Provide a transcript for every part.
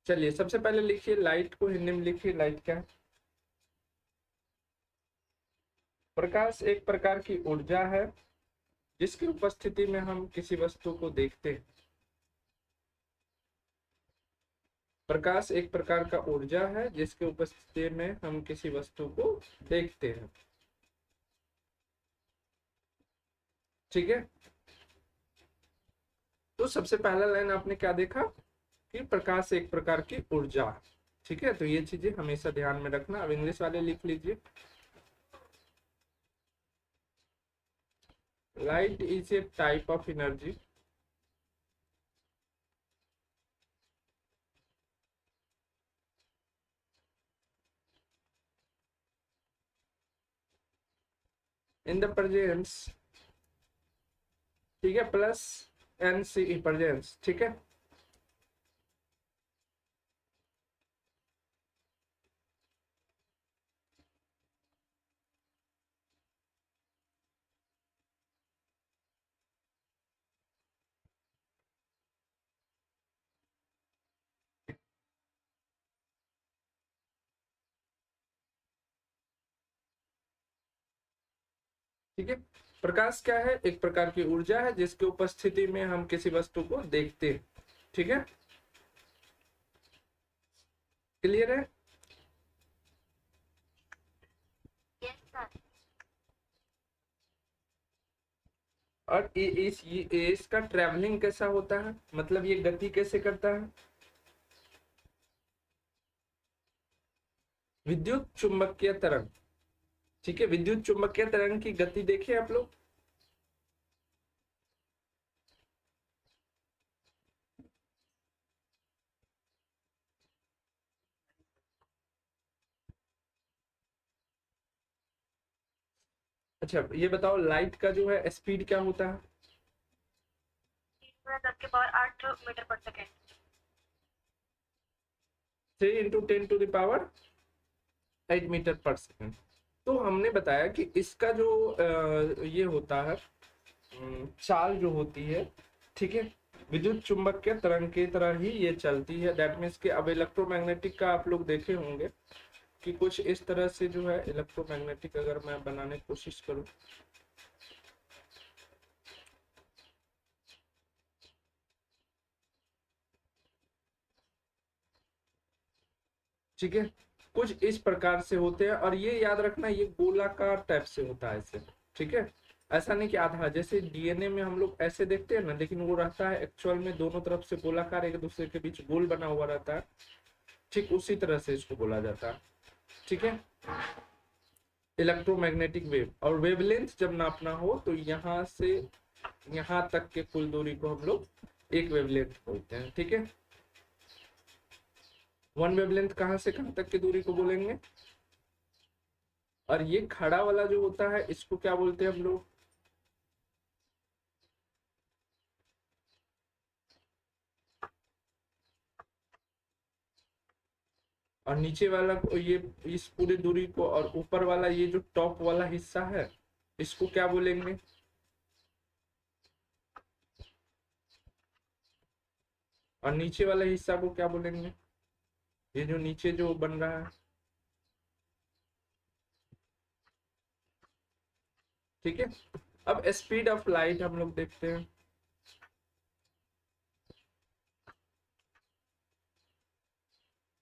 चलिए सबसे पहले लिखिए लाइट को, हिंदी में लिखिए लाइट क्या है। प्रकाश एक प्रकार की ऊर्जा है जिसकी उपस्थिति में हम किसी वस्तु को देखते हैं। प्रकाश एक प्रकार का ऊर्जा है जिसकी उपस्थिति में हम किसी वस्तु को देखते हैं। ठीक है, तो सबसे पहला लाइन आपने क्या देखा कि प्रकाश एक प्रकार की ऊर्जा। ठीक है, तो ये चीजें हमेशा ध्यान में रखना। अब इंग्लिश वाले लिख लीजिए, light is a type of energy in the presence, ठीक है, प्लस एन सी प्रेजेंस। ठीक है, ठीक है। प्रकाश क्या है? एक प्रकार की ऊर्जा है जिसकी उपस्थिति में हम किसी वस्तु को देखते हैं। ठीक है, क्लियर है? Yes sir. और ये इसका ट्रेवलिंग कैसा होता है, मतलब ये गति कैसे करता है? विद्युत चुंबकीय तरंग। ठीक है, विद्युत चुंबकीय तरंग की गति देखिए आप लोग। अच्छा ये बताओ लाइट का जो है स्पीड क्या होता है? 10 के पावर 8 मीटर पर सेकेंड। 3 × 10⁻8 मीटर पर सेकेंड। तो हमने बताया कि इसका जो ये होता है चाल जो होती है, ठीक है, विद्युत चुंबकीय तरंग की तरह ही ये चलती है। दैट मीन्स कि अब इलेक्ट्रोमैग्नेटिक का आप लोग देखे होंगे कि कुछ इस तरह से जो है इलेक्ट्रोमैग्नेटिक अगर मैं बनाने की कोशिश करूं, ठीक है, कुछ इस प्रकार से होते हैं। और ये याद रखना ये गोलाकार टाइप से होता है ऐसे। ठीक है, ऐसा नहीं कि आधा, जैसे डीएनए में हम लोग ऐसे देखते हैं ना, लेकिन वो रहता है एक्चुअल में दोनों तरफ से गोलाकार, एक दूसरे के बीच गोल बना हुआ रहता है। ठीक उसी तरह से इसको बोला जाता है। ठीक है, इलेक्ट्रोमैग्नेटिक वेव। और वेवलेंथ जब नापना हो तो यहाँ से यहाँ तक के कुल दूरी को हम लोग एक वेवलेंथ बोलते हैं। ठीक है, वन वेवलेंथ कहाँ से कहाँ तक की दूरी को बोलेंगे। और ये खड़ा वाला जो होता है इसको क्या बोलते हैं हम लोग? और नीचे वाला को ये इस पूरी दूरी को, और ऊपर वाला ये जो टॉप वाला हिस्सा है इसको क्या बोलेंगे? और नीचे वाले हिस्सा को क्या बोलेंगे? ये जो नीचे जो बन रहा है। ठीक है, अब स्पीड ऑफ लाइट हम लोग देखते हैं।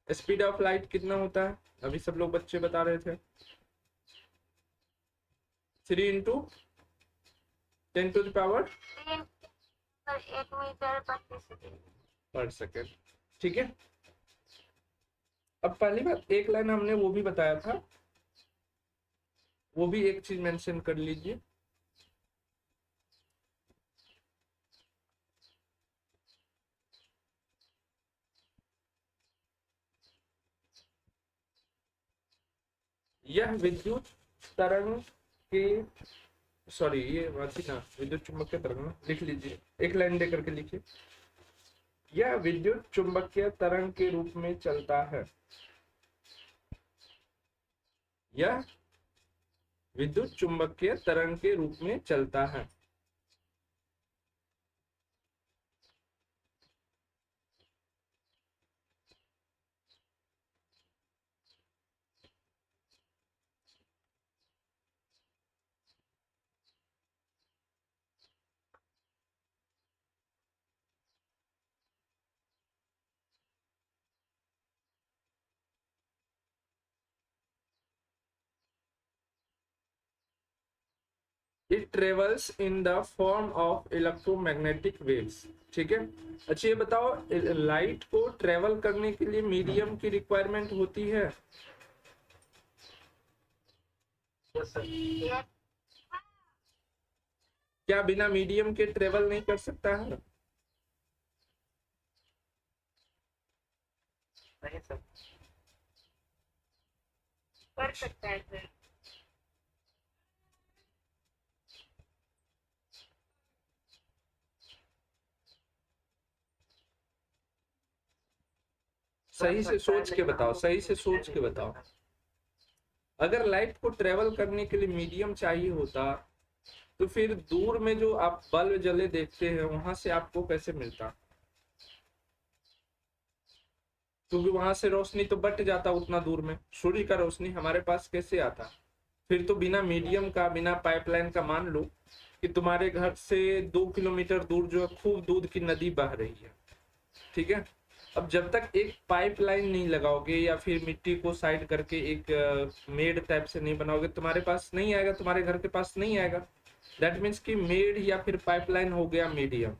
स्पीड ऑफ लाइट कितना होता है? अभी सब लोग बच्चे बता रहे थे, 3 × 10⁻8 मीटर पर सेकेंड। पर सेकेंड। ठीक है, अब पहली बात एक लाइन हमने वो भी बताया था, वो भी एक चीज मेंशन कर लीजिए। यह विद्युत तरंग के, सॉरी ये बात ना, विद्युत चुंबकीय तरंग ना, लिख लीजिए, एक लाइन दे करके लिखिए। यह विद्युत चुंबकीय तरंग के रूप में चलता है। यह विद्युत चुंबकीय तरंग के रूप में चलता है। It travels in the form of electromagnetic waves. ठीक है, अच्छा ये बताओ, लाइट को ट्रेवल करने के लिए मीडियम की रिक्वायरमेंट होती है? Yes sir. Yes. क्या बिना मीडियम के ट्रेवल नहीं कर सकता है? नहीं सर। कर सकता है सर। सही से सोच के बताओ, सही से सोच के बताओ। अगर लाइट को ट्रेवल करने के लिए मीडियम चाहिए होता तो फिर दूर में जो आप बल्ब जले देखते हैं वहां से आपको कैसे मिलता? क्योंकि वहां से रोशनी तो बट जाता उतना दूर में, सूर्य का रोशनी हमारे पास कैसे आता? फिर तो बिना मीडियम का, बिना पाइपलाइन का, मान लो कि तुम्हारे घर से 2 किलोमीटर दूर जो है खूब दूध की नदी बह रही है। ठीक है, अब जब तक एक पाइपलाइन नहीं लगाओगे या फिर मिट्टी को साइड करके एक मेड टाइप से नहीं बनाओगे, तुम्हारे पास नहीं आएगा, तुम्हारे घर के पास नहीं आएगा। दैट मीन्स कि मेड या फिर पाइपलाइन हो गया मीडियम।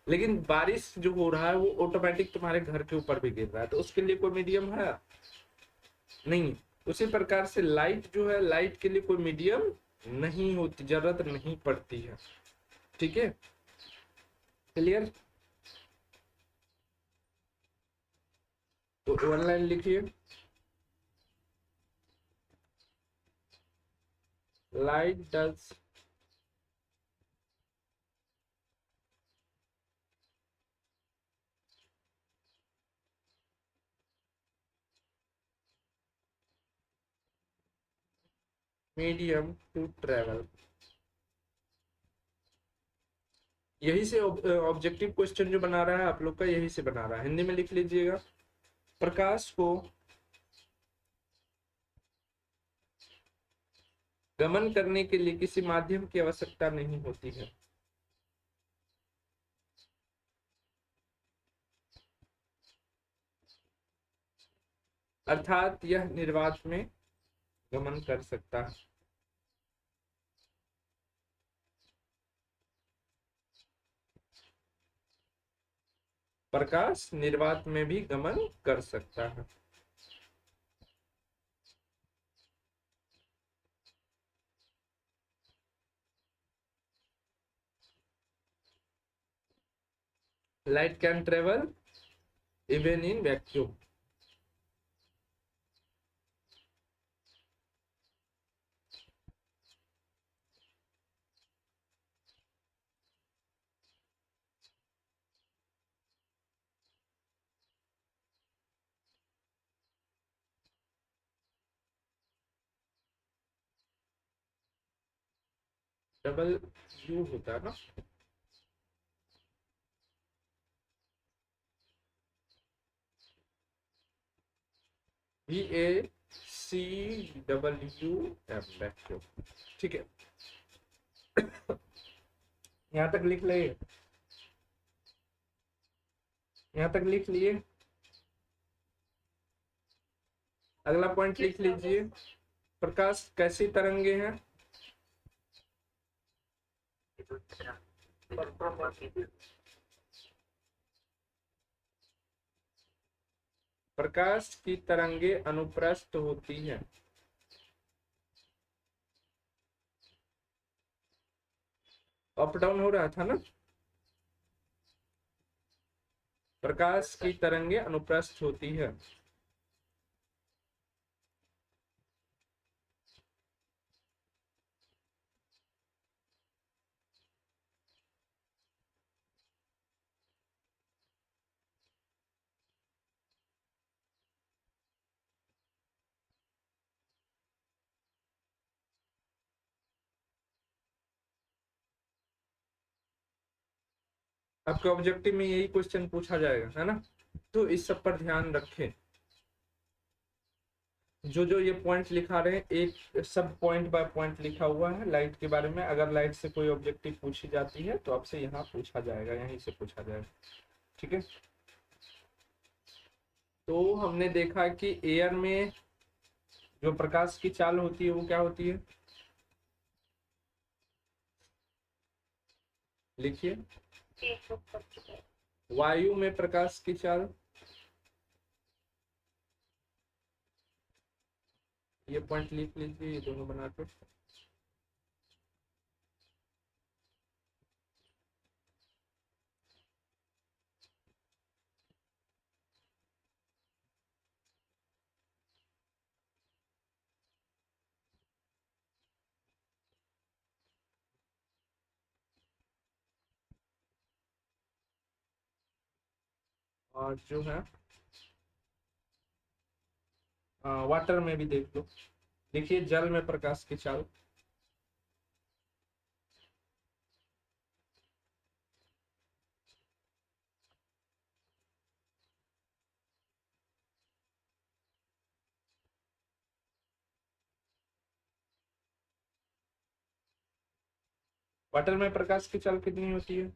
लेकिन बारिश जो हो रहा है वो ऑटोमेटिक तुम्हारे घर के ऊपर भी गिर रहा है, तो उसके लिए कोई मीडियम है नहीं। उसी प्रकार से लाइट जो है, लाइट के लिए कोई मीडियम नहीं होती, जरूरत नहीं पड़ती है। ठीक है, क्लियर? तो वन लाइन लिखिए, light does medium to travel. यही से ऑब्जेक्टिव क्वेश्चन जो बना रहा है आप लोग का, यही से बना रहा है। हिंदी में लिख लीजिएगा, प्रकाश को गमन करने के लिए किसी माध्यम की आवश्यकता नहीं होती है। अर्थात यह निर्वात में गमन कर सकता है। प्रकाश निर्वात में भी गमन कर सकता है। Light can travel even in vacuum. Double U होता है ना, VACWM वैक्यूम। ठीक है, यहाँ तक लिख ले, यहाँ तक लिख लिए। अगला पॉइंट लिख लीजिए, प्रकाश कैसी तरंगे हैं? प्रकाश की तरंगे अनुप्रस्थ होती हैं। अप डाउन हो रहा था ना, प्रकाश की तरंगे अनुप्रस्थ होती है। आपके ऑब्जेक्टिव में यही क्वेश्चन पूछा जाएगा, है ना? तो इस सब पर ध्यान रखें। जो जो ये पॉइंट लिखा रहे हैं, एक सब पॉइंट बाय पॉइंट लिखा हुआ है लाइट के बारे में। अगर लाइट से कोई ऑब्जेक्टिव पूछी जाती है तो आपसे यहाँ पूछा जाएगा, यहीं से पूछा जाएगा। ठीक है, तो हमने देखा कि एयर में जो प्रकाश की चाल होती है वो क्या होती है? लिखिए। एक बुक कर चुके हैं। वायु में प्रकाश की चाल, ये पॉइंट लिख लीजिए, ये दोनों बना के। और जो है वाटर में भी देख लो। देखिए जल में प्रकाश की चाल, वाटर में प्रकाश की चाल कितनी होती है?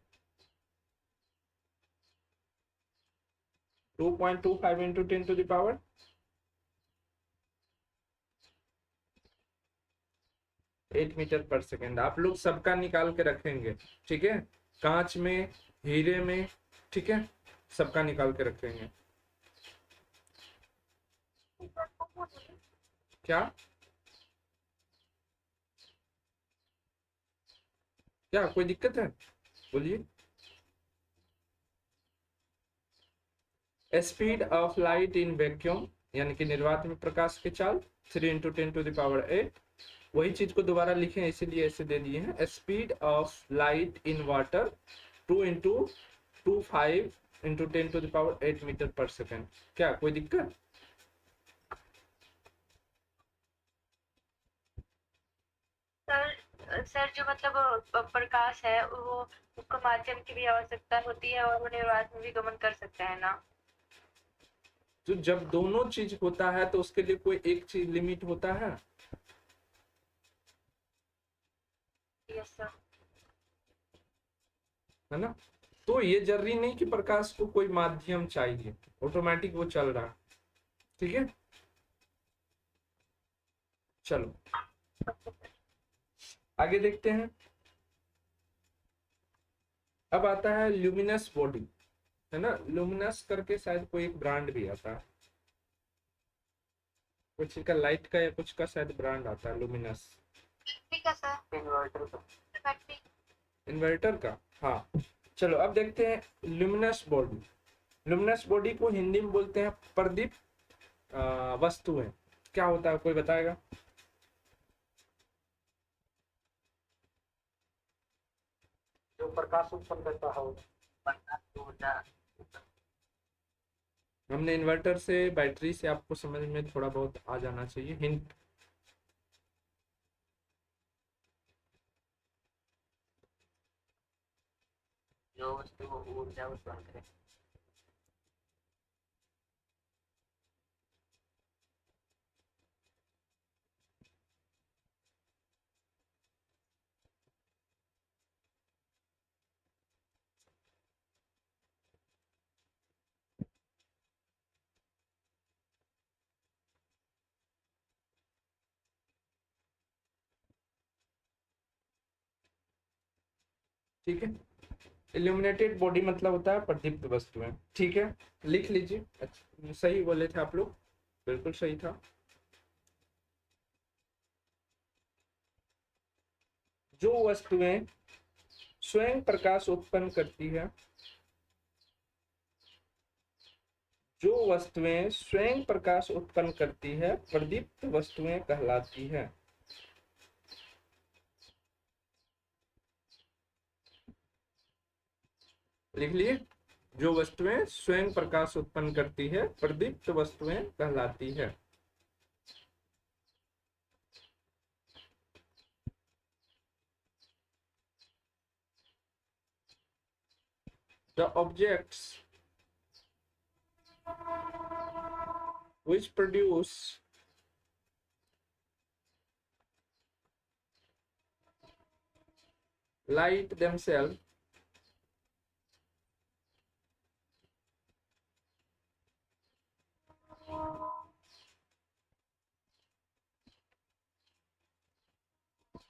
2.25 इंटू 10⁻⁴ 8 मीटर पर सेकेंड। आप लोग सबका निकाल के रखेंगे, ठीक है? कांच में, हीरे में, ठीक है, सबका निकाल के रखेंगे। क्या क्या कोई दिक्कत है? बोलिए। Speed of light in vacuum, यानी कि निर्वात में प्रकाश की चाल 3 इंटू 10⁸। वही चीज को दोबारा लिखे, इसीलिए ऐसे दे दिए हैं। Speed of light in water 2 into 25 into 10⁸ metre पर सेकेंड। क्या कोई दिक्कत? सर जो मतलब प्रकाश है वो उसको माध्यम की भी आवश्यकता होती है और वो निर्वात में भी गमन कर सकता है ना। तो जब दोनों चीज होता है तो उसके लिए कोई एक चीज लिमिट होता है यस सर। है ना? तो ये जरूरी नहीं कि प्रकाश को कोई माध्यम चाहिए, ऑटोमेटिक वो चल रहा है। ठीक है, चलो आगे देखते हैं। अब आता है ल्यूमिनस बॉडी, है ना? ल्यूमिनस करके शायद कोई एक ब्रांड भी आता है, कुछ का लाइट का या कुछ का शायद ब्रांड आता है लुमिनस। ठीक है सर। इन्वर्टर का। बैटरी। इन्वर्टर का, हाँ। चलो अब देखते हैं ल्यूमिनस बॉडी। ल्यूमिनस बॉडी को हिंदी में बोलते हैं प्रदीप्त वस्तुएं। क्या होता है, कोई बताएगा? जो प्रकाश उत्पन्न करता है ऊर्जा। हमने इन्वर्टर से, बैटरी से, आपको समझ में थोड़ा बहुत आ जाना चाहिए हिंट। जो वस्तु को ऊर्जा उत्पन्न करे। ठीक है, इल्यूमिनेटेड बॉडी मतलब होता है प्रदीप्त वस्तुएं। ठीक है, लिख लीजिए। अच्छा, सही बोले थे आप लोग, बिल्कुल सही था। जो वस्तुएं स्वयं प्रकाश उत्पन्न करती है, जो वस्तुएं स्वयं प्रकाश उत्पन्न करती है प्रदीप्त वस्तुएं कहलाती है। लिख लिए, जो वस्तुएं स्वयं प्रकाश उत्पन्न करती है प्रदीप्त वस्तुएं कहलाती है। The objects which produce light themselves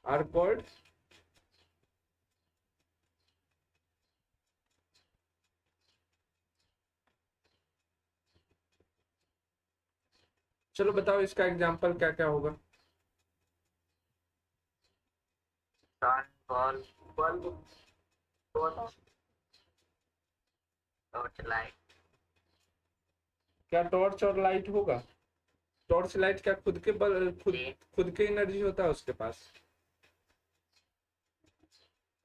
are called चलो बताओ इसका एग्जाम्पल क्या क्या होगा। Sun, ball, bulb, torch, torch light. क्या टॉर्च और लाइट होगा? टॉर्च लाइट क्या खुद के जी। खुद के एनर्जी होता है उसके पास?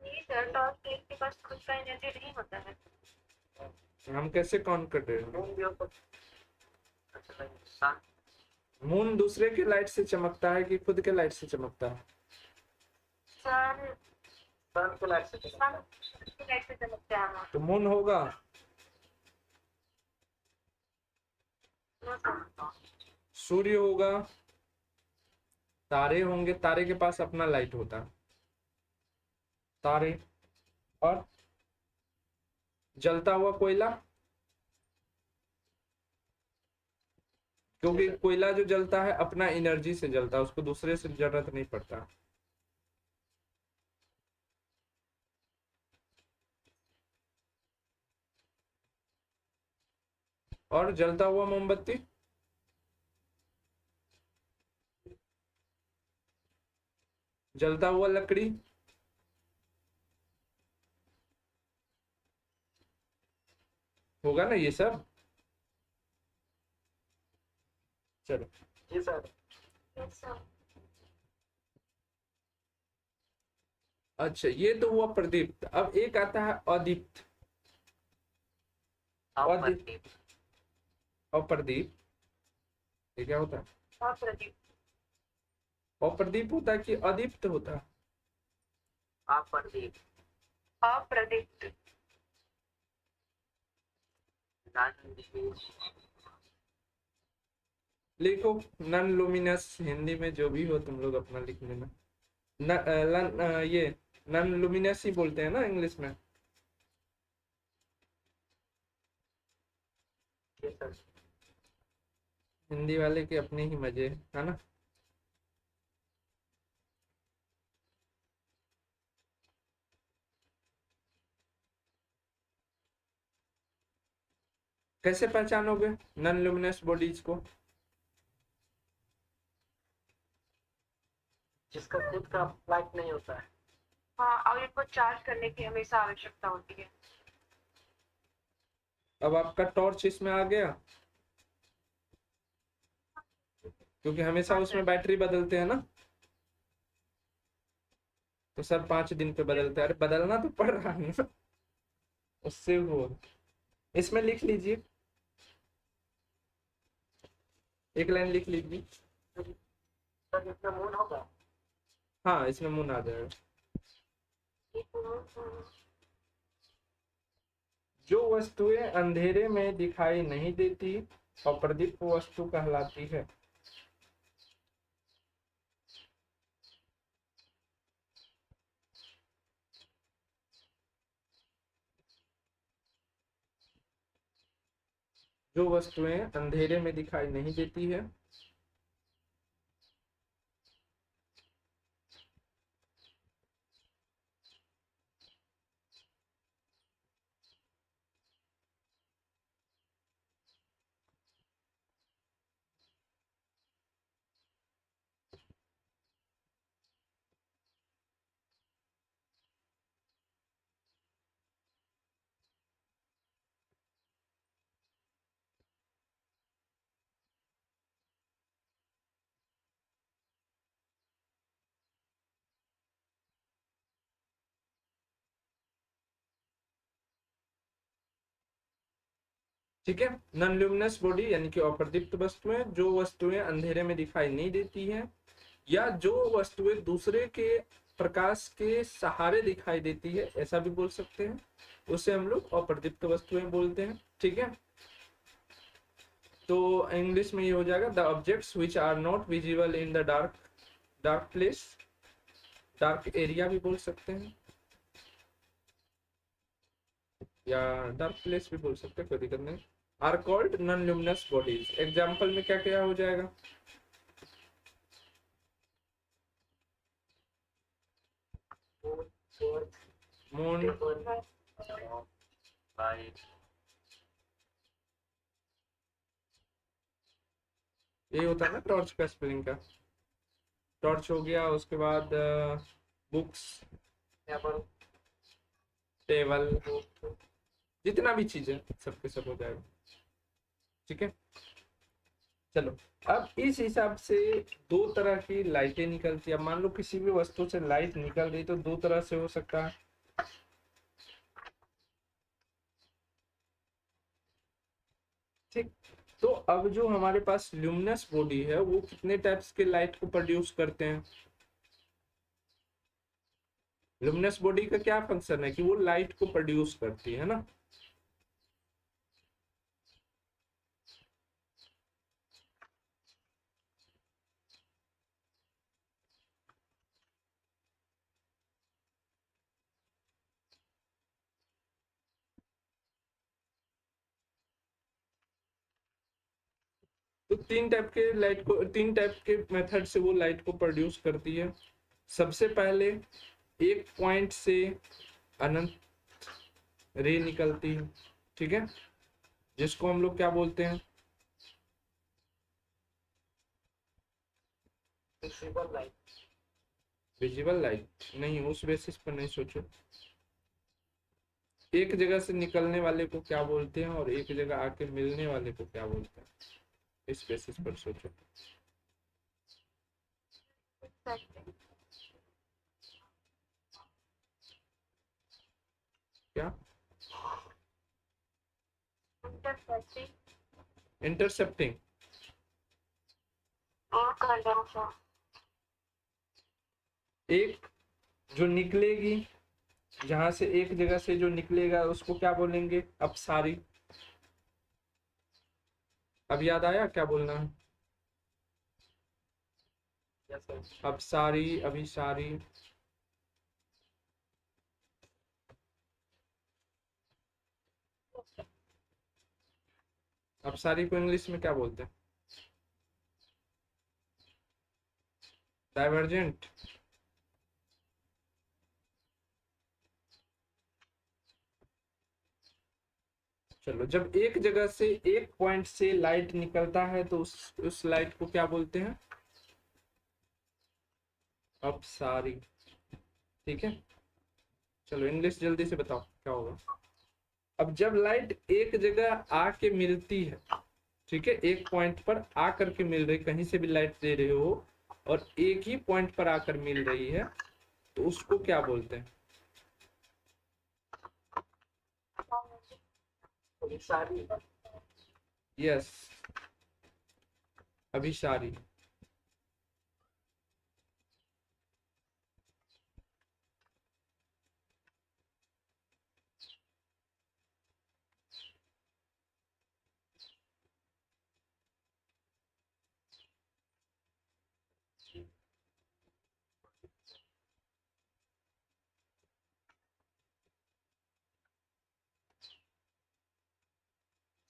नहीं सर, टॉर्च लाइट के पास खुद का एनर्जी नहीं होता है। हम कैसे काउंट कर रहे हैं? मून भी हो सकता है। अच्छा, सन, मून दूसरे के लाइट से चमकता है कि खुद के लाइट से चमकता है? सन सन के लाइट से चलता है। सन की लाइट से चमकता है हमारा। तो मून होगा। No sir. सूर्य होगा। तारे होंगे, तारे के पास अपना लाइट होता है। तारे। और जलता हुआ कोयला, क्योंकि कोयला जो जलता है अपना एनर्जी से जलता है, उसको दूसरे से जरूरत नहीं पड़ता। और जलता हुआ मोमबत्ती, जलता हुआ लकड़ी, होगा ना ये सब। चलो जी सर। Yes sir. अच्छा, ये तो हुआ प्रदीप्त। अब एक आता है अदीप्त। अप्रदीप, अप्रदीप ये क्या होता है? और प्रदीप। अप्रदीप होता है कि अदीप्त होता है? अप्रदीप, अप्रदीप्त। लिखो नॉन लुमिनस, हिंदी में जो भी हो तुम लोग अपना लिख लेना। ये नॉन लुमिनस ही बोलते हैं ना इंग्लिश में। ये सर। हिंदी वाले के अपने ही मजे है ना। कैसे पहचानोगे नॉन लुमिनस बॉडीज को? जिसका खुद का लाइट नहीं होता है। हाँ, और इनको चार्ज करने की हमेशा आवश्यकता होती है। अब आपका टॉर्च इसमें आ गया, क्योंकि हमेशा हाँ उसमें सर। बैटरी बदलते हैं ना। तो सर 5 दिन पे बदलते हैं। अरे बदलना तो पड़ रहा है ना, उससे वो। इसमें लिख लीजिए, एक लाइन लिख लीजिए। सर इसमें मून होगा। हाँ, इसमें मून आ जाएगा। जो वस्तुएं अंधेरे में दिखाई नहीं देती अप्रदीप्त वस्तु कहलाती है। जो वस्तुएं अंधेरे में दिखाई नहीं देती है ठीक है। नॉन ल्यूमिनस बॉडी यानी कि अप्रदीप्त वस्तुएं, जो वस्तुएं अंधेरे में दिखाई नहीं देती हैं या जो वस्तुएं दूसरे के प्रकाश के सहारे दिखाई देती है, ऐसा भी बोल सकते हैं, उसे हम लोग अप्रदीप्त वस्तुएं बोलते हैं। ठीक है। तो इंग्लिश में ये हो जाएगा the objects which are not visible in the dark, dark place, dark area भी बोल सकते हैं, या डार्क प्लेस भी बोल सकते हैं, कोई दिक्कत नहीं। Are called non luminous bodies. Example में क्या क्या हो जाएगा? मून, लाइट, ये होता है ना टॉर्च का स्पेलिंग का। टॉर्च हो गया, उसके बाद बुक्स, टेबल, टेबल, जितना भी चीज है सबके सब हो जाएगा। ठीक है, चलो। अब इस हिसाब से दो तरह की लाइटें निकलती है। अब मान लो किसी भी वस्तु से लाइट निकल रही तो दो तरह से हो सकता है। ठीक, तो अब जो हमारे पास ल्यूमिनस बॉडी है वो कितने टाइप्स के लाइट को प्रोड्यूस करते हैं। ल्यूमिनस बॉडी का क्या फंक्शन है कि वो लाइट को प्रोड्यूस करती है ना। तो तीन टाइप के मेथड से वो लाइट को प्रोड्यूस करती है। सबसे पहले एक पॉइंट से अनंत रे निकलती है, ठीक है, जिसको हम लोग क्या बोलते हैं। Visible light. विजिबल लाइट नहीं, उस बेसिस पर नहीं सोचो। एक जगह से निकलने वाले को क्या बोलते हैं और एक जगह आके मिलने वाले को क्या बोलते हैं, इस बेसिस पर सोचो। क्या? इंटरसेप्टिंग और कंडक्शन। एक जो निकलेगी, जहां से एक जगह से जो निकलेगा उसको क्या बोलेंगे, अपसारी। अब याद आया क्या बोलना है? Yes sir. अपसारी, अभिसारी। अपसारी को इंग्लिश में क्या बोलते हैं? डाइवर्जेंट। चलो, जब एक जगह से एक पॉइंट से लाइट निकलता है तो उस लाइट को क्या बोलते हैं, अपसारी। ठीक है, चलो इंग्लिश जल्दी से बताओ क्या होगा। अब जब लाइट एक जगह आके मिलती है, ठीक है, एक पॉइंट पर आकर के मिल रही, कहीं से भी लाइट दे रहे हो और एक ही पॉइंट पर आकर मिल रही है तो उसको क्या बोलते हैं? अभिसारी। यस, अभिसारी।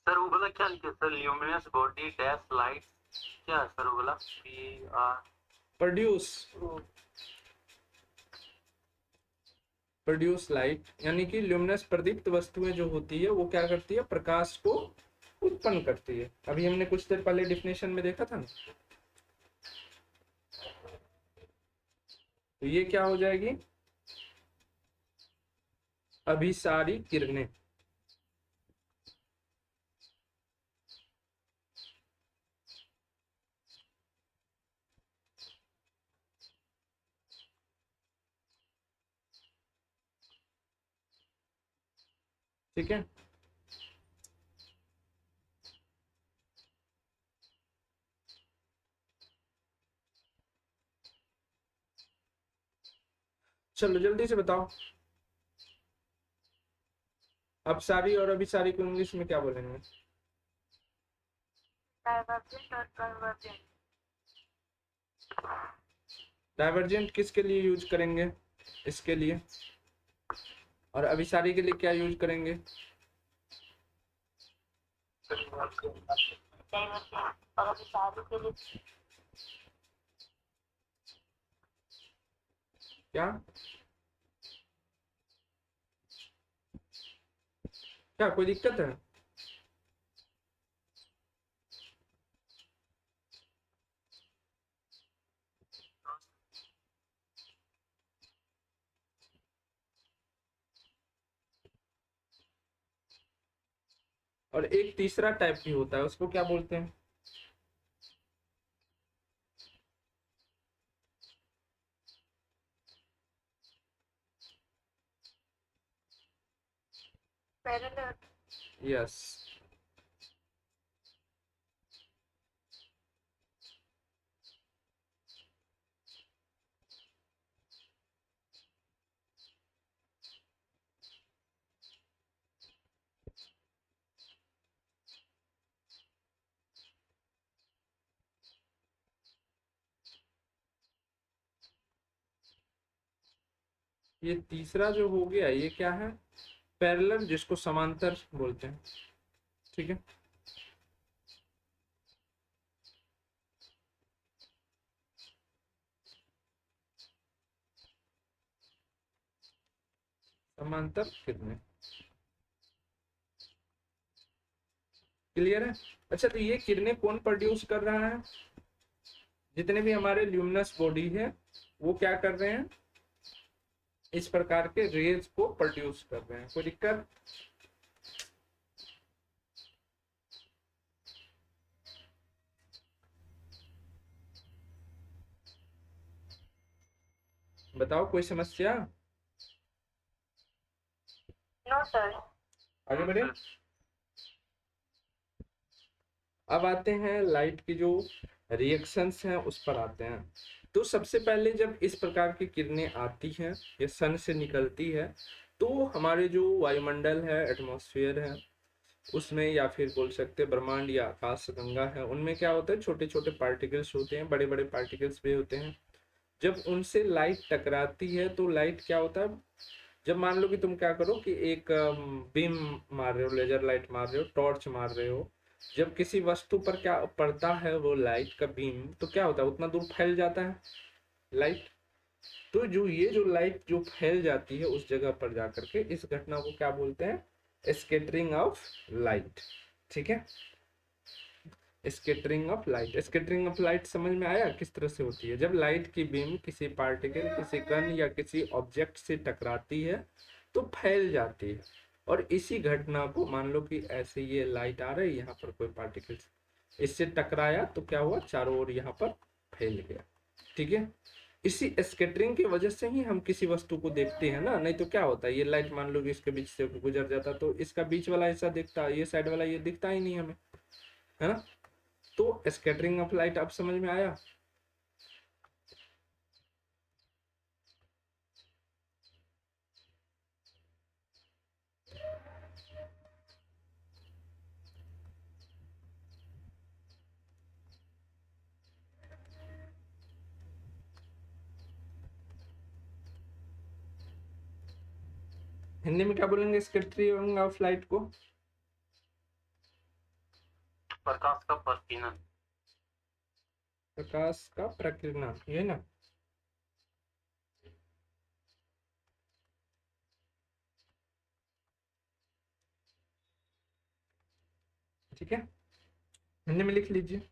सर वो बोला क्या लिखे sir, luminous body dash light, क्या है सर वो बोला? P R produce, produce light, यानी कि ल्यूमिनस प्रदीप्त वस्तुएं जो होती है वो क्या करती है, प्रकाश को उत्पन्न करती है। अभी हमने कुछ देर पहले डिफिनेशन में देखा था ना। तो ये क्या हो जाएगी, अभिसारी किरणें। ठीक है, चलो जल्दी से बताओ, अपसारी और अभिसारी को इंग्लिश में क्या बोलेंगे? डाइवर्जेंट और कन्वर्जेंट। डाइवर्जेंट किसके लिए यूज करेंगे, इसके लिए। और अभिसारी के लिए क्या यूज करेंगे? डाइवर्जेंट और अभिसारी के लिए क्या क्या कोई दिक्कत है? और एक तीसरा टाइप भी होता है, उसको क्या बोलते हैं? पैरेलल। यस। ये तीसरा जो हो गया ये क्या है? पैरेलल, जिसको समांतर बोलते हैं। ठीक है। समांतर किरणें। क्लियर है? अच्छा, तो ये किरणें कौन प्रोड्यूस कर रहा है? जितने भी हमारे ल्यूमिनस बॉडी है वो क्या कर रहे हैं? इस प्रकार के रेज को प्रोड्यूस कर रहे हैं। कोई दिक्कत? बताओ, कोई समस्या? No sir. आगे बढ़े। अब आते हैं लाइट की जो रिएक्शंस हैं उस पर आते हैं। तो सबसे पहले जब इस प्रकार की किरणें आती हैं, ये सन से निकलती है, तो हमारे जो वायुमंडल है, एटमॉस्फेयर है, उसमें या फिर बोल सकते हैं ब्रह्मांड या आकाश गंगा है, उनमें क्या होता है? छोटे छोटे पार्टिकल्स होते हैं, बड़े बड़े पार्टिकल्स भी होते हैं। जब उनसे लाइट टकराती है तो लाइट क्या होता है? जब मान लो कि तुम क्या करो कि एक बीम मार रहे हो, लेजर लाइट मार रहे हो, टॉर्च मार रहे हो, जब किसी वस्तु पर क्या पड़ता है वो लाइट का बीम, तो क्या होता है? उतना दूर फैल जाता है लाइट। तो जो ये जो लाइट जो फैल जाती है उस जगह पर जाकर के, इस घटना को क्या बोलते हैं? Scattering of light. ठीक है। Scattering of light. Scattering of light समझ में आया किस तरह से होती है? जब लाइट की बीम किसी पार्टिकल, किसी कण या किसी ऑब्जेक्ट से टकराती है तो फैल जाती है। और इसी घटना को मान लो कि ऐसे ये लाइट आ रही है, यहाँ पर कोई पार्टिकल इससे टकराया तो क्या हुआ? चारों ओर यहाँ पर फैल गया। ठीक है। इसी स्कैटरिंग की वजह से ही हम किसी वस्तु को देखते हैं ना, नहीं तो क्या होता है? ये लाइट मान लो कि इसके बीच से गुजर जाता तो इसका बीच वाला हिस्सा दिखता, ये साइड वाला ये दिखता ही नहीं हमें, है ना? तो स्कैटरिंग ऑफ लाइट अब समझ में आया? हिंदी में क्या बोलेंगे स्कैटरिंग ऑफ लाइट को? प्रकाश का प्रकीर्णन। प्रकाश का प्रकीर्णन, ये ना? ठीक है, हिंदी में लिख लीजिए।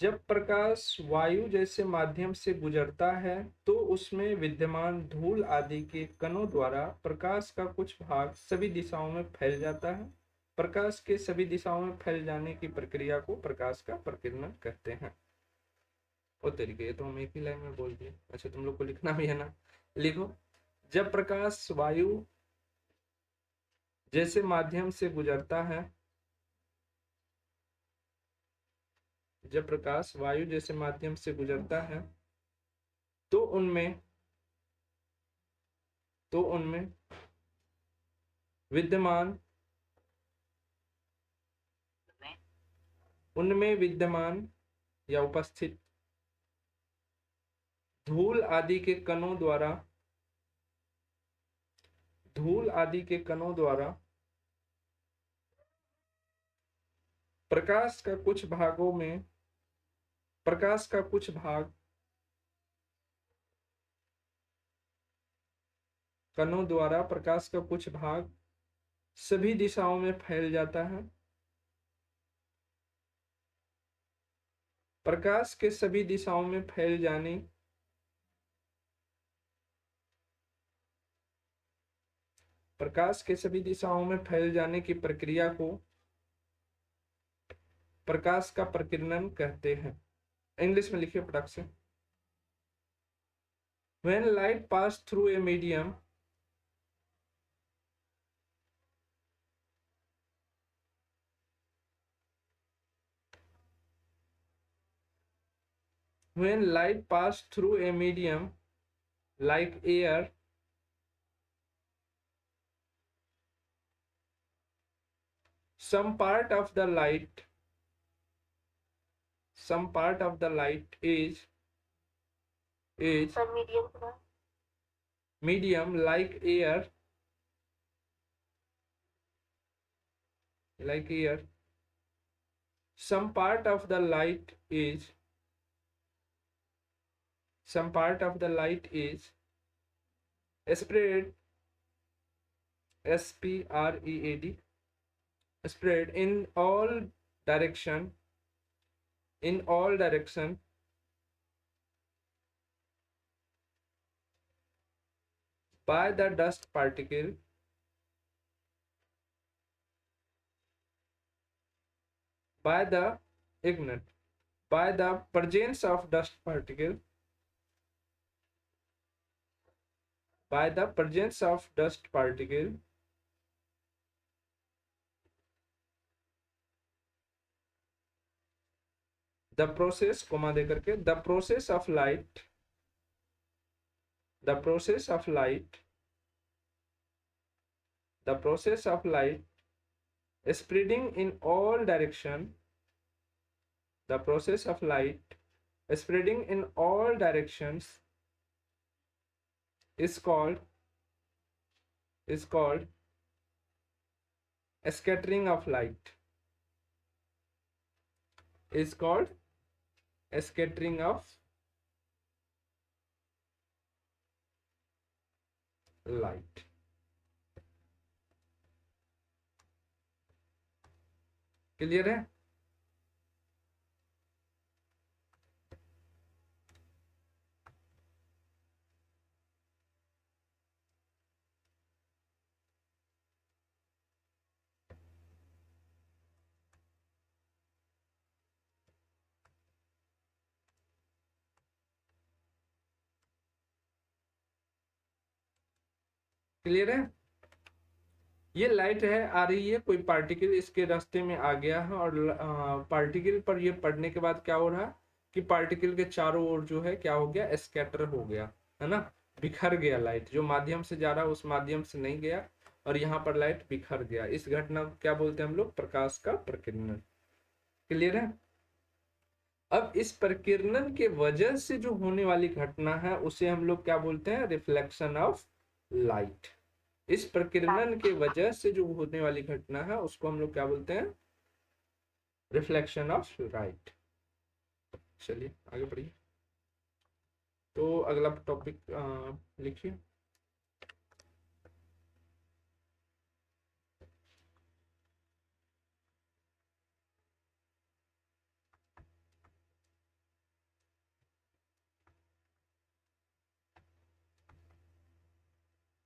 जब प्रकाश वायु जैसे माध्यम से गुजरता है तो उसमें विद्यमान धूल आदि के कणों द्वारा प्रकाश का कुछ भाग सभी दिशाओं में फैल जाता है। प्रकाश के सभी दिशाओं में फैल जाने की प्रक्रिया को प्रकाश का प्रकीर्णन कहते हैं। ओ तरीके, ये तो हम एक ही लाइन में बोल दिए। अच्छा, तुम लोग को लिखना भी है ना? लिखो। जब प्रकाश वायु जैसे माध्यम से गुजरता है, जब प्रकाश वायु जैसे माध्यम से गुजरता है तो उनमें विद्यमान उनमें विद्यमान या उपस्थित धूल आदि के कणों द्वारा प्रकाश का कुछ भाग कणों द्वारा प्रकाश का कुछ भाग सभी दिशाओं में फैल जाता है। प्रकाश के सभी दिशाओं में फैल जाने प्रकाश के सभी दिशाओं में फैल जाने की प्रक्रिया को प्रकाश का प्रकीर्णन कहते हैं। इंग्लिश में लिखिए फटाक से। When light pass through a medium, when light pass through a medium like air, some part of the light is sir medium का medium like air, some part of the light is spread, spread, spread in all direction by the dust particle by the presence of dust particle the process comma दे करके the process of light spreading in all direction the process of light spreading in all directions is called scattering of light, light। Clear है? Clear है? ये light है, आ रही है, कोई particle इसके रास्ते में आ गया है और पार्टिकल पर ये पड़ने के बाद क्या हो रहा है कि पार्टिकल के चारों ओर जो है क्या हो गया, स्कैटर हो गया, है ना, बिखर गया। लाइट जो माध्यम से जा रहा है उस माध्यम से नहीं गया और यहाँ पर लाइट बिखर गया। इस घटना को क्या बोलते हैं हम लोग? प्रकाश का प्रकीर्णन। क्लियर है? अब इस प्रकीर्णन के वजह से जो होने वाली घटना है उसे हम लोग क्या बोलते हैं? Reflection of light. इस प्रकीर्णन के वजह से जो होने वाली घटना है उसको हम लोग क्या बोलते हैं? Reflection of light. चलिए आगे बढ़िए। तो अगला टॉपिक लिखिए।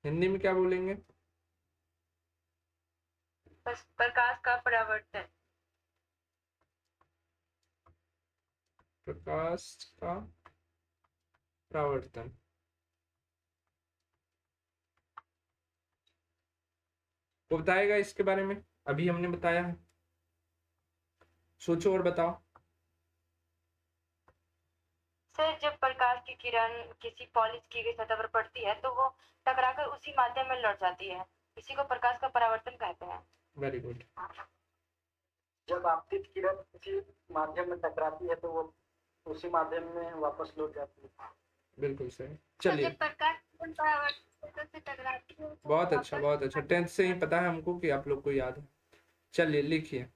हिंदी में क्या बोलेंगे? प्रकाश का परावर्तन। प्रकाश का परावर्तन। वो बताएगा इसके बारे में? अभी हमने बताया है, सोचो और बताओ। सर जब प्रकाश की किरण किसी पॉलिश की गई सतह पर पड़ती है तो वो टकराकर उसी माध्यम में लौट जाती है, इसी को प्रकाश का परावर्तन कहते हैं। Very good. जब आपतित किरण किसी माध्यम में टकराती है तो वो उसी माध्यम में वापस लौट जाती है। बिल्कुल सही। चलिए, प्रकाश परावर्तन से टकराती है तो बहुत अच्छा, बहुत अच्छा। 10th से ही पता है हमको कि आप लोग को याद है। चलिए लिखिए,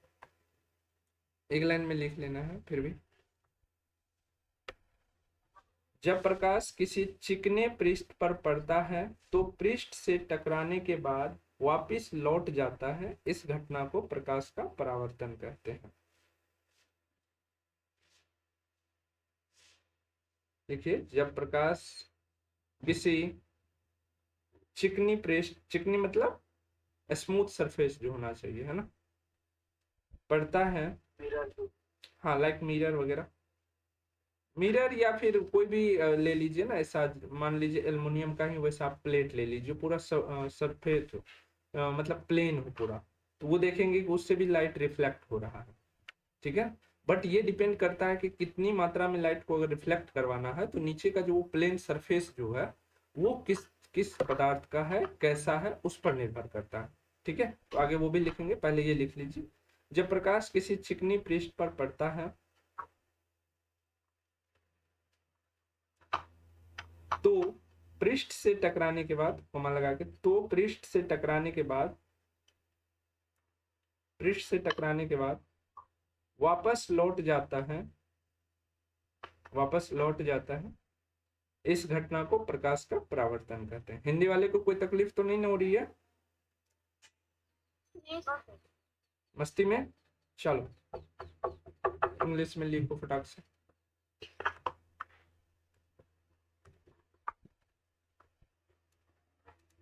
एक लाइन में लिख लेना है फिर भी। जब प्रकाश किसी चिकने पृष्ठ पर पड़ता है तो पृष्ठ से टकराने के बाद वापस लौट जाता है। इस घटना को प्रकाश का परावर्तन कहते हैं। देखिए, जब प्रकाश किसी चिकनी पृष्ठ, चिकनी मतलब स्मूथ सरफेस जो होना चाहिए, है ना, पड़ता है। मिरर। हाँ, लाइक मिरर वगैरह, मिरर या फिर कोई भी ले लीजिए ना ऐसा, मान लीजिए एल्युमिनियम का ही वैसा आप प्लेट ले लीजिए, पूरा सरफेस हो, मतलब प्लेन हो पूरा, तो वो देखेंगे कि उससे भी लाइट रिफ्लेक्ट हो रहा है, ठीक है। बट ये डिपेंड करता है कि कितनी मात्रा में लाइट को अगर रिफ्लेक्ट करवाना है, तो नीचे का जो प्लेन सरफेस जो है वो किस किस पदार्थ का है, कैसा है, उस पर निर्भर करता है, ठीक है। तो आगे वो भी लिखेंगे, पहले ये लिख लीजिए। जब प्रकाश किसी चिकनी पृष्ठ पर पड़ता है तो पृष्ठ से टकराने के बाद, कोमा लगा के, तो पृष्ठ से टकराने के बाद, पृष्ठ से टकराने के बाद वापस लौट जाता है, वापस लौट जाता है, इस घटना को प्रकाश का परावर्तन कहते हैं। हिंदी वाले को कोई तकलीफ तो नहीं हो रही है मस्ती में? चलो इंग्लिश में लिखो फटाक से।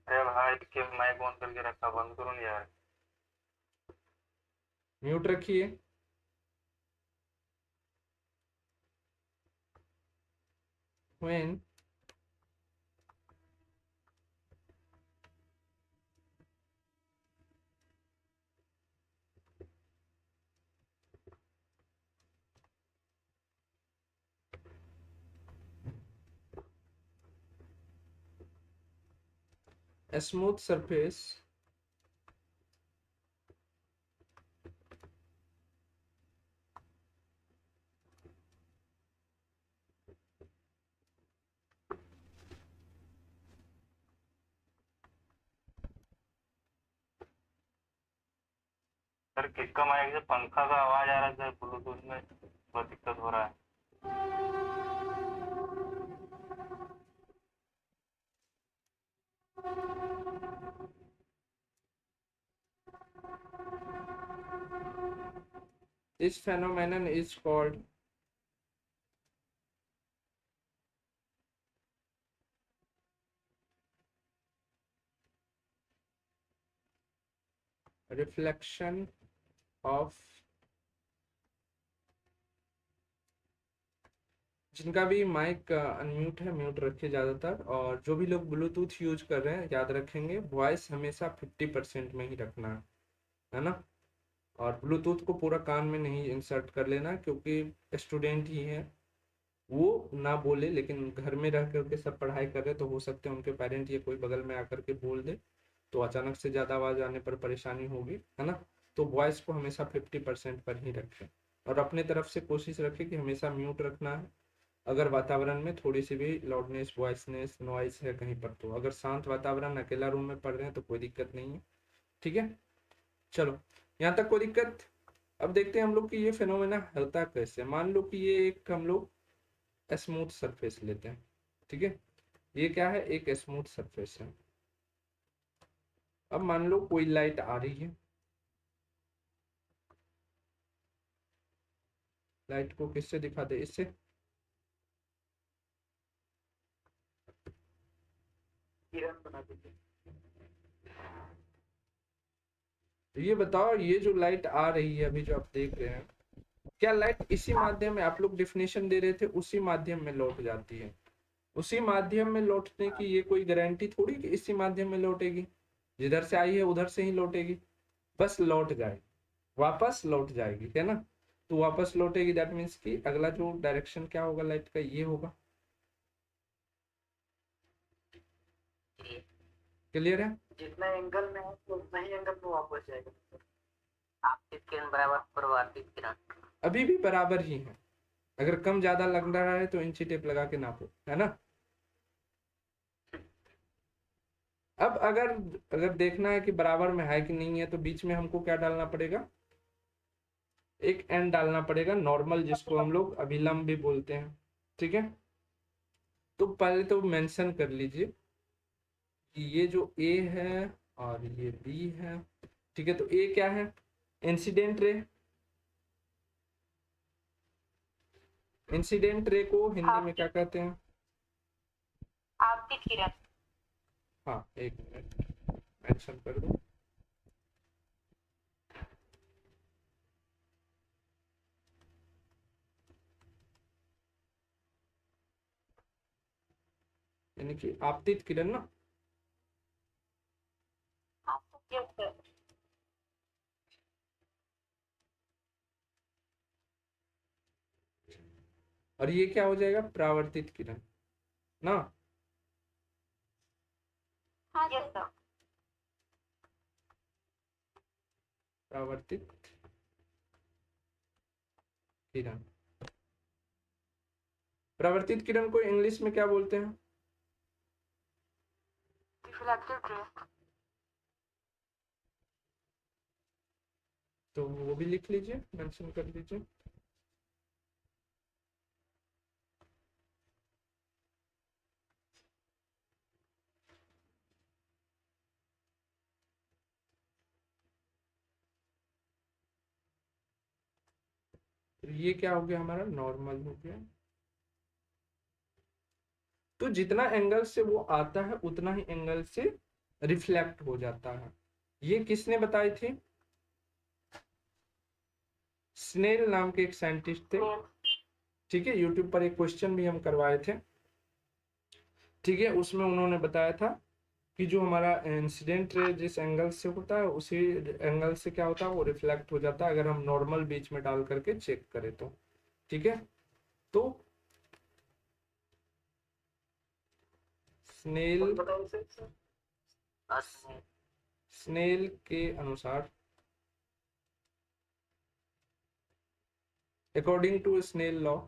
अरे भाई के माइक ऑन करके रखा, बंद करो ना यार। म्यूट रखिए। when a smooth surface sir किसका माइक से पंखा का आवाज आ रहा है सर, ब्लूटूथ में बहुत दिक्कत हो रहा है। this phenomenon is called reflection of, जिनका भी माइक अनम्यूट है म्यूट रखिए ज़्यादातर, और जो भी लोग ब्लूटूथ यूज कर रहे हैं याद रखेंगे वॉइस हमेशा 50% में ही रखना है ना, और ब्लूटूथ को पूरा कान में नहीं इंसर्ट कर लेना, क्योंकि स्टूडेंट ही है, वो ना बोले लेकिन घर में रह करके सब पढ़ाई कर रहे, तो हो सकते हैं उनके पेरेंट ये कोई बगल में आकर के बोल दे, तो अचानक से ज़्यादा आवाज़ आने पर परेशानी होगी, है ना। तो वॉइस को हमेशा 50% पर ही रखें, और अपने तरफ से कोशिश रखें कि हमेशा म्यूट रखना है। अगर वातावरण में थोड़ी सी भी लाउडनेस, वॉइसनेस, नॉइस है कहीं पर, तो अगर शांत वातावरण, अकेला रूम में पढ़ रहे हैं तो कोई दिक्कत नहीं है, ठीक है। चलो यहाँ तक कोई दिक्कत? अब देखते हैं हम लोग कि ये फिनोमेना होता कैसे। मान लो कि ये एक हम लोग स्मूथ सरफेस लेते हैं, ठीक है, ये क्या है, एक स्मूथ सरफेस है। अब मान लो कोई लाइट आ रही है, लाइट को किससे दिखाते, इससे, किरण बना दीजिए। तो ये बताओ ये जो लाइट आ रही है अभी जो आप देख रहे हैं, क्या लाइट इसी माध्यम में, आप लोग डिफिनेशन दे रहे थे उसी माध्यम में लौट जाती है? उसी माध्यम में लौटने की ये कोई गारंटी थोड़ी कि इसी माध्यम में लौटेगी, जिधर से आई है उधर से ही लौटेगी, बस लौट जाएगी, वापस लौट जाएगी, है ना। तो वापस लौटेगी, दैट मीन्स कि अगला जो डायरेक्शन क्या होगा लाइट का, ये होगा। क्लियर है? जितना एंगल में है तो उतना ही एंगल में वापस जाएगा। आपतित किरण बराबर परावर्तित किरण। अभी भी बराबर ही है, अगर कम ज्यादा लग रहा है तो इंची टेप लगा के नापो, है ना। अब अगर अगर देखना है कि बराबर में है कि नहीं है, तो बीच में हमको क्या डालना पड़ेगा, एक एन डालना पड़ेगा, नॉर्मल, जिसको हम लोग अभिलंब भी बोलते हैं, ठीक है। तो पहले तो मेंशन कर लीजिए कि ये जो ए है और ये बी है, ठीक है। तो ए क्या है, इंसिडेंट रे, इंसिडेंट रे को हिंदी में क्या कहते हैं? आपतित किरण। हाँ एक मिनट मेंशन कर दो, यानी कि आपतित किरण ना। Yes sir. और ये क्या हो जाएगा, परावर्तित किरण ना। हाँ यस सर। परावर्तित किरण। परावर्तित किरण को इंग्लिश में क्या बोलते हैं? Reflected ray. तो वो भी लिख लीजिए, मेंशन कर लीजिए। तो ये क्या हो गया हमारा, नॉर्मल हो गया। तो जितना एंगल से वो आता है उतना ही एंगल से रिफ्लेक्ट हो जाता है। ये किसने बताई थी? स्नेल नाम के एक साइंटिस्ट थे। ठीक है, यूट्यूब पर एक क्वेश्चन भी हम करवाए थे। ठीक है, उसमें उन्होंने बताया था कि जो हमारा इंसिडेंट रे जिस एंगल से होता है उसी एंगल से क्या होता है, वो रिफ्लेक्ट हो जाता है अगर हम नॉर्मल बीच में डाल करके चेक करें तो। ठीक है, तो स्नेल बताइए सर। अस्सी स्नेल के अनुसार, according to Snell law,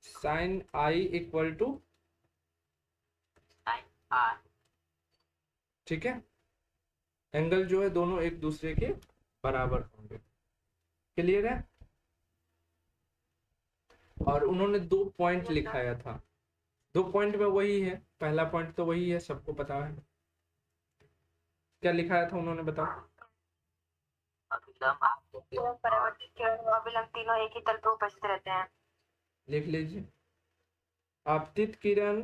sine i equal to, sine r. ठीक है, एंगल जो है दोनों एक दूसरे के बराबर होंगे। क्लियर है? और उन्होंने 2 पॉइंट लिखाया था। 2 पॉइंट में वही है, पहला पॉइंट तो वही है, सबको पता है। क्या लिखाया था उन्होंने, बताओ। अभिलंब परावर्तित किरण और अभिलंब तीनों एक ही तल पर उपस्थित रहते हैं। लिख लीजिए, आपतित किरण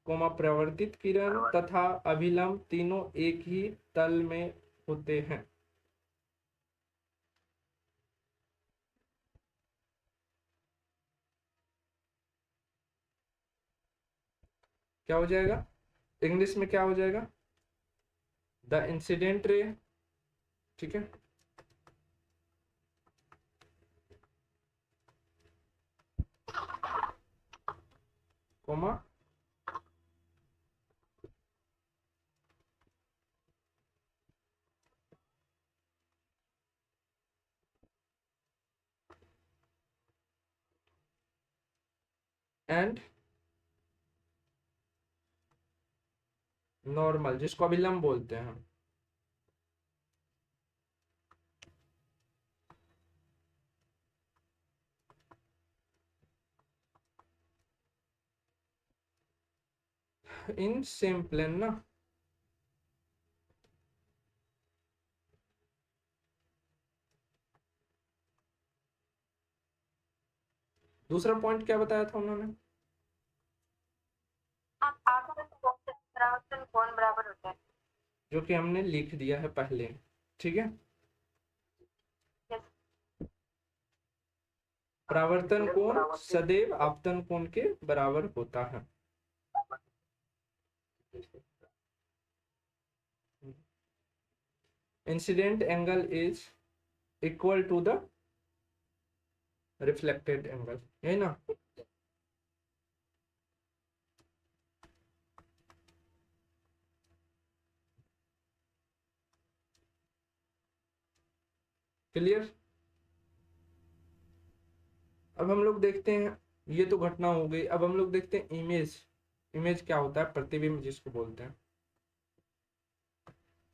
कोमा प्रवर्तित किरण तथा अभिलंब तीनों एक ही तल में होते हैं। क्या हो जाएगा, इंग्लिश में क्या हो जाएगा, द इंसिडेंट रे, ठीक है, कोमा एंड नॉर्मल, जिसको अभिलंब बोलते हैं हम। इन सेम प्लेन ना। दूसरा पॉइंट क्या बताया था उन्होंने? परावर्तन कोण बराबर होता है। जो कि हमने लिख दिया है पहले। ठीक है, यस। परावर्तन कोण सदैव आपतन कोण के बराबर होता है। Incident angle is equal to the reflected angle, है ना। क्लियर? अब हम लोग देखते हैं, ये तो घटना हो गई। अब हम लोग देखते हैं इमेज। इमेज क्या होता है, प्रतिबिंब जिसको बोलते हैं।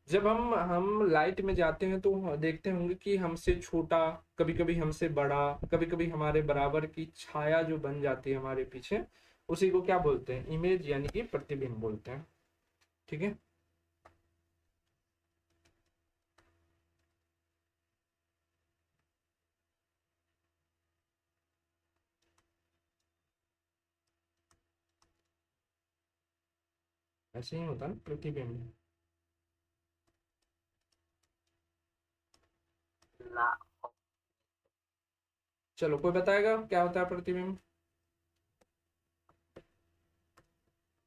जब हम लाइट में जाते हैं तो देखते होंगे कि हमसे छोटा, कभी कभी हमसे बड़ा, कभी कभी हमारे बराबर की छाया जो बन जाती है हमारे पीछे, उसी को क्या बोलते हैं, इमेज यानी कि प्रतिबिंब बोलते हैं। ठीक है, ऐसे ही होता है ना प्रतिबिंब। ला चलो कोई बताएगा क्या होता है प्रतिबिंब?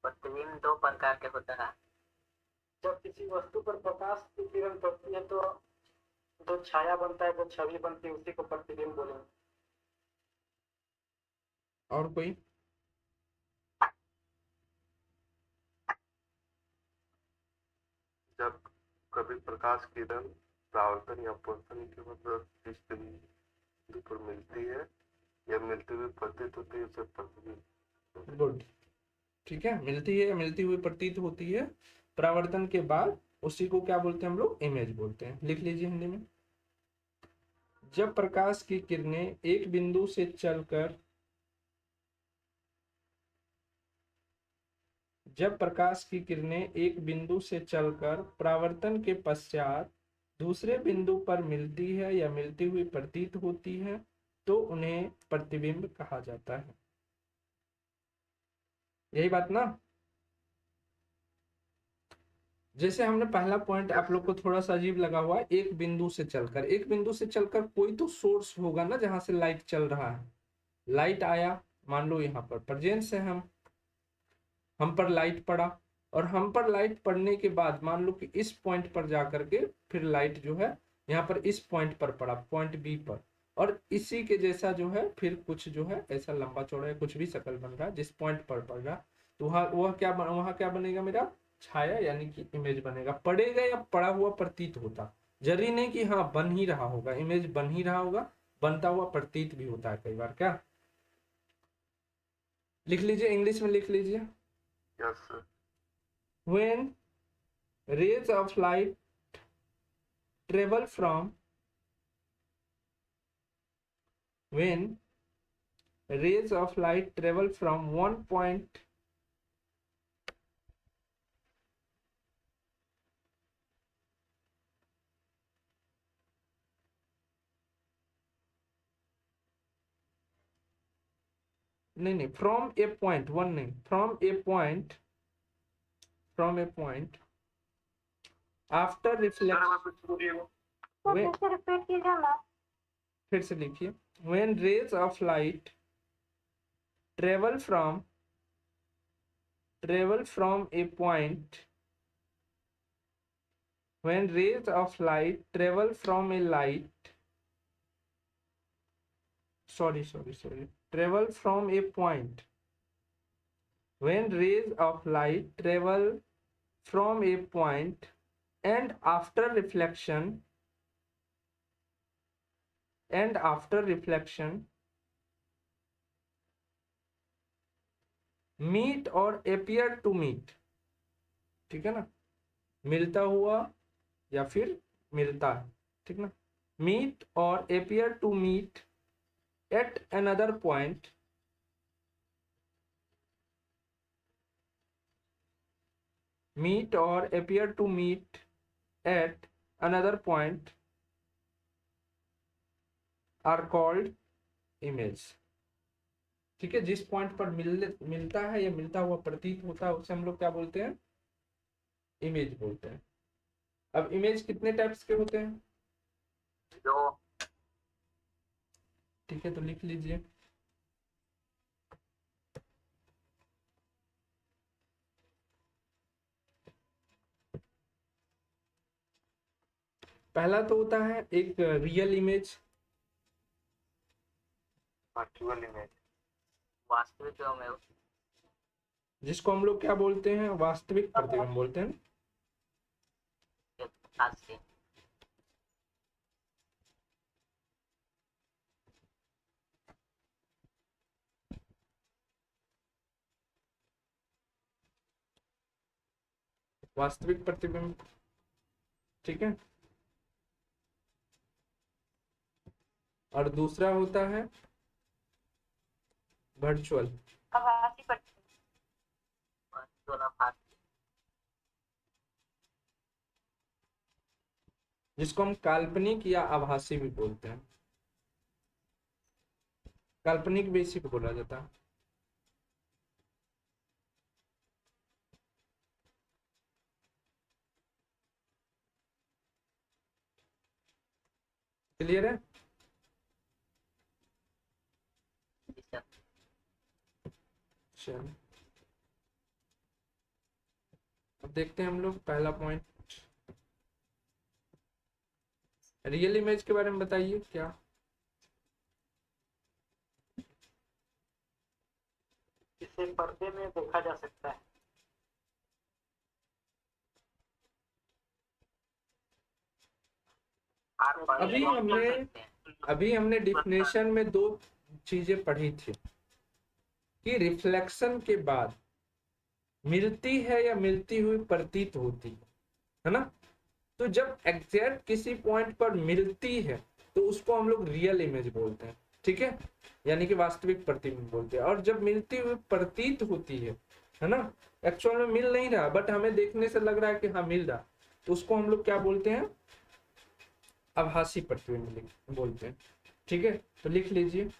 प्रतिबिंब दो प्रकार के होता है। जब किसी वस्तु पर प्रकाश की किरण पड़ती है तो जो छाया बनता है, जो छवि बनती है, उसी को प्रतिबिंब बोलेंगे। और कोई? जब कभी प्रकाश किरण परावर्तन या अपवर्तन के मतलब जिस बिंदु पर मिलती है या मिलती हुई प्रतीत होती है उसे प्रतिबिंब। गुड। ठीक है, मिलती है या मिलती हुई प्रतीत होती है परावर्तन के बाद, उसी को क्या बोलते हैं हम लोग? इमेज बोलते हैं। लिख लीजिए हिंदी में। जब प्रकाश की किरणें एक बिंदु से चलकर जब प्रकाश की किरणें एक बिंदु से चलकर परावर्तन के पश्चात दूसरे बिंदु पर मिलती है या मिलती हुई प्रतीत होती है तो उन्हें प्रतिबिंब कहा जाता है। यही बात ना? जैसे हमने पहला पॉइंट आप लोग को थोड़ा सा अजीब लगा हुआ है, एक बिंदु से चलकर। एक बिंदु से चलकर कोई तो सोर्स होगा ना जहां से लाइट चल रहा है। लाइट आया, मान लो यहाँ पर प्रेजेंस है, हम पर लाइट पड़ा, और हम पर लाइट पड़ने के बाद मान लो कि इस पॉइंट पर जाकर के फिर लाइट जो है यहाँ पर इस पॉइंट पर पड़ा, पॉइंट बी पर, और इसी के जैसा जो है फिर कुछ जो है ऐसा लंबा चौड़ा है, कुछ भी शक्ल बन रहा है जिस पॉइंट पर पड़ रहा, तो वहाँ क्या बनेगा मेरा? छाया, यानी कि इमेज बनेगा। पड़ेगा या पड़ा हुआ प्रतीत होता, जरूरी नहीं कि हाँ बन ही रहा होगा, इमेज बन ही रहा होगा, बनता हुआ प्रतीत भी होता है कई बार। क्या लिख लीजिए, इंग्लिश में लिख लीजिए। Yes sir. When rays of light travel from when rays of light travel from one point नहीं, from a point, one नहीं, from a point after reflection, when, repeat कीजिए ना। फिर से लिखिए। when rays of light travel from a point when rays of light travel from a light sorry travel from a point when rays of light travel from a point and after reflection meet or appear to meet, ठीक है ना? मिलता हुआ या फिर मिलता है, ठीक ना? meet or appear to meet at another point are called image। ठीक है, जिस पॉइंट पर मिलता है या मिलता हुआ प्रतीत होता है उसे हम लोग क्या बोलते हैं? इमेज बोलते हैं। अब इमेज कितने टाइप्स के होते हैं? दो। ठीक है, तो लिख लीजिए। पहला तो होता है एक रियल इमेज, वर्चुअल इमेज। वास्तविक में जिसको हम लोग क्या बोलते हैं? वास्तविक प्रतिबिंब बोलते हैं। हास्य। वास्तविक प्रतिबिंब, ठीक है। और दूसरा होता है वर्चुअल, आभासी प्रतिबिंब। दोनों हास्य। जिसको हम काल्पनिक या आभासी भी बोलते हैं। काल्पनिक भी इसी को बोला जाता है। क्लियर है? चलो अब देखते हैं हम लोग पहला पॉइंट। रियल इमेज के बारे में बताइए क्या। इसे पर्दे में देखा जा सकता है। आप पर्दे अभी को हमने देख सकते हैं। अभी हमने डिफिनेशन में दो चीजें पढ़ी थी कि रिफ्लेक्शन के बाद मिलती है या मिलती हुई प्रतीत होती है ना। तो जब एग्जैक्ट किसी पॉइंट पर मिलती है तो उसको हम लोग रियल इमेज बोलते हैं, ठीक है, यानी कि वास्तविक प्रतिबिंब बोलते हैं। और जब मिलती हुई प्रतीत होती है ना, एक्चुअल में मिल नहीं रहा बट हमें देखने से लग रहा है कि हाँ मिल रहा, तो उसको हम लोग क्या बोलते हैं, आभासी प्रतिबिंब बोलते हैं, ठीक है। तो लिख लीजिए,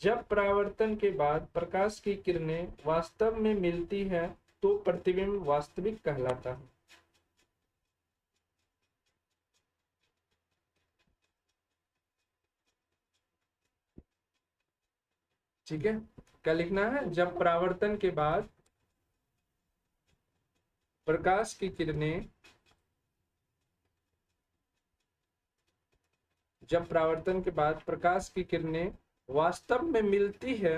जब परावर्तन के बाद प्रकाश की किरणें वास्तव में मिलती है तो प्रतिबिंब वास्तविक कहलाता है। ठीक है, क्या लिखना है, जब परावर्तन के बाद प्रकाश की किरणें, जब परावर्तन के बाद प्रकाश की किरणें वास्तव में मिलती है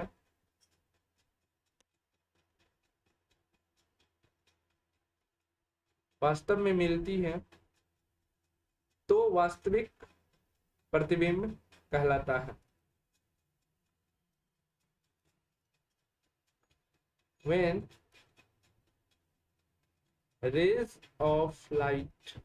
वास्तव में मिलती है तो वास्तविक प्रतिबिंब कहलाता है। When rays of light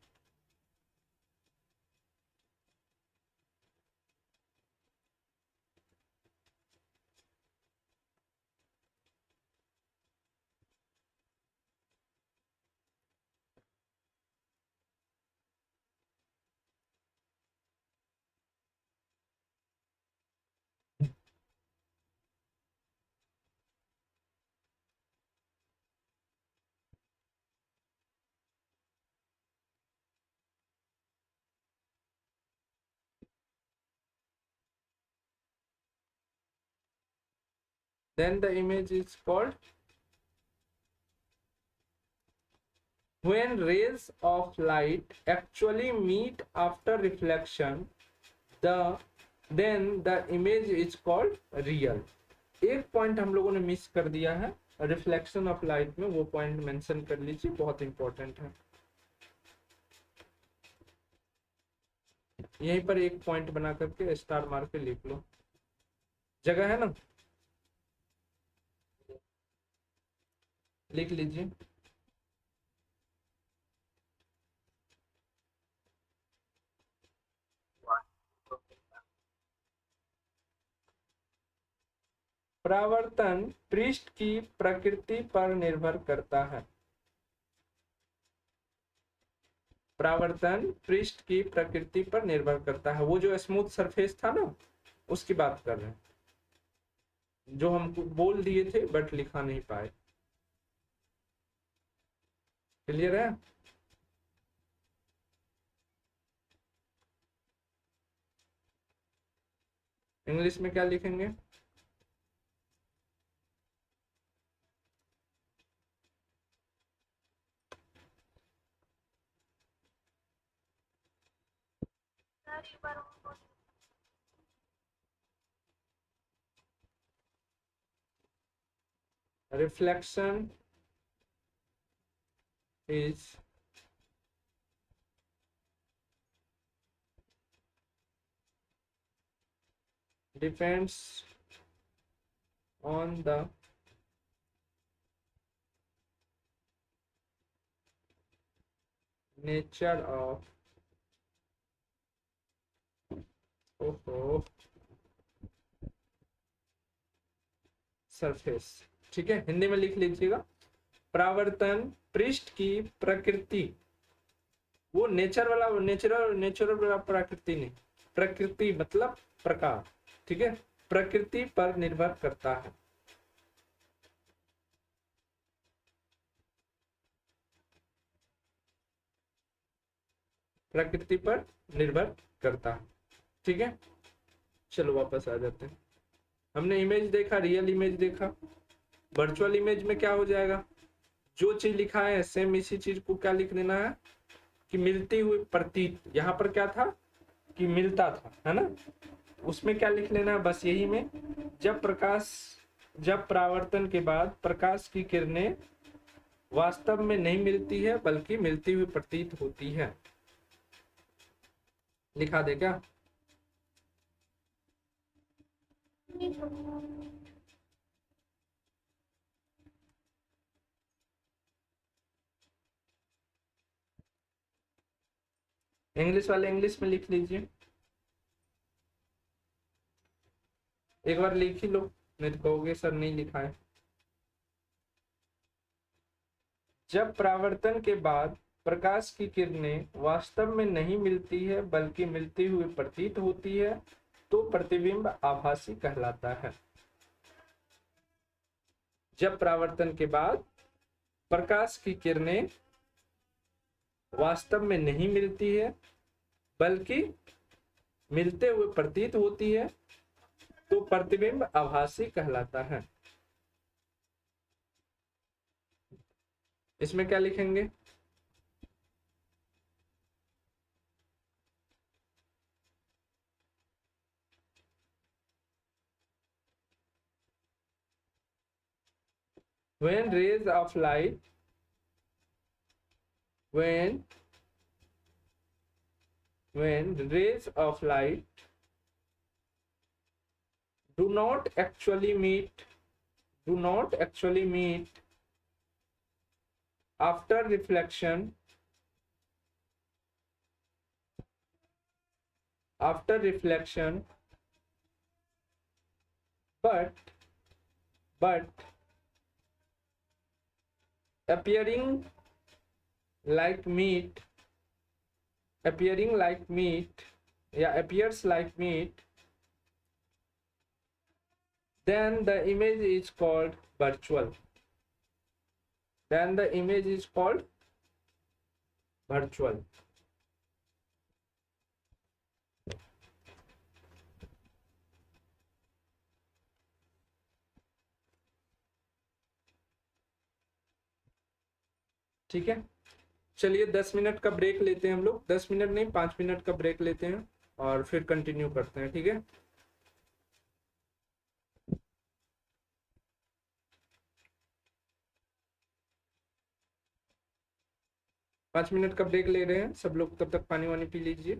then the image is called, when rays of light actually meet after reflection, the then the image is called real। एक पॉइंट हम लोगों ने मिस कर दिया है रिफ्लेक्शन ऑफ लाइट में, वो पॉइंट मेंशन कर लीजिए, बहुत इंपॉर्टेंट है। यहीं पर एक पॉइंट बना करके स्टार मार के लिख लो, जगह है ना, लिख लीजिए। परावर्तन पृष्ठ की प्रकृति पर निर्भर करता है। परावर्तन पृष्ठ की प्रकृति पर निर्भर करता है। वो जो स्मूथ सरफेस था ना, उसकी बात कर रहे हैं, जो हमको बोल दिए थे बट लिखा नहीं पाए। क्लियर है? इंग्लिश में क्या लिखेंगे? Reflection is depends on the nature of surface. ठीक है, हिंदी में लिख लीजिएगा, परावर्तन पृष्ठ की प्रकृति, वो नेचुरल वाला प्रकृति नहीं, प्रकृति मतलब प्रकार, ठीक है, प्रकृति पर निर्भर करता है। प्रकृति पर निर्भर करता है। ठीक है, चलो वापस आ जाते हैं। हमने इमेज देखा, रियल इमेज देखा। वर्चुअल इमेज में क्या हो जाएगा, जो चीज लिखा है सेम इसी चीज को क्या लिख देना है कि मिलती हुई प्रतीत। यहाँ पर क्या था कि मिलता था, है ना, उसमें क्या लिख लेना है बस यही में, जब परावर्तन के बाद प्रकाश की किरणें वास्तव में नहीं मिलती है बल्कि मिलती हुई प्रतीत होती है। लिखा दे क्या? इंग्लिश वाले इंग्लिश में लिख लीजिए, एक बार लिख ही लो, नहीं तो कहोगे सर नहीं लिखा है। जब परावर्तन के बाद प्रकाश की किरणें वास्तव में नहीं मिलती है बल्कि मिलती हुई प्रतीत होती है तो प्रतिबिंब आभासी कहलाता है। जब परावर्तन के बाद प्रकाश की किरणें वास्तव में नहीं मिलती है बल्कि मिलते हुए प्रतीत होती है तो प्रतिबिंब आभासी कहलाता है। इसमें क्या लिखेंगे? When rays of light when rays of light do not actually meet after reflection but appearing like meat appears like meat, then the image is called virtual. ठीक है, चलिए 10 मिनट का ब्रेक लेते हैं हम लोग, 10 मिनट नहीं 5 मिनट का ब्रेक लेते हैं और फिर कंटिन्यू करते हैं। ठीक है, 5 मिनट का ब्रेक ले रहे हैं सब लोग, तब तक पानी वानी पी लीजिए।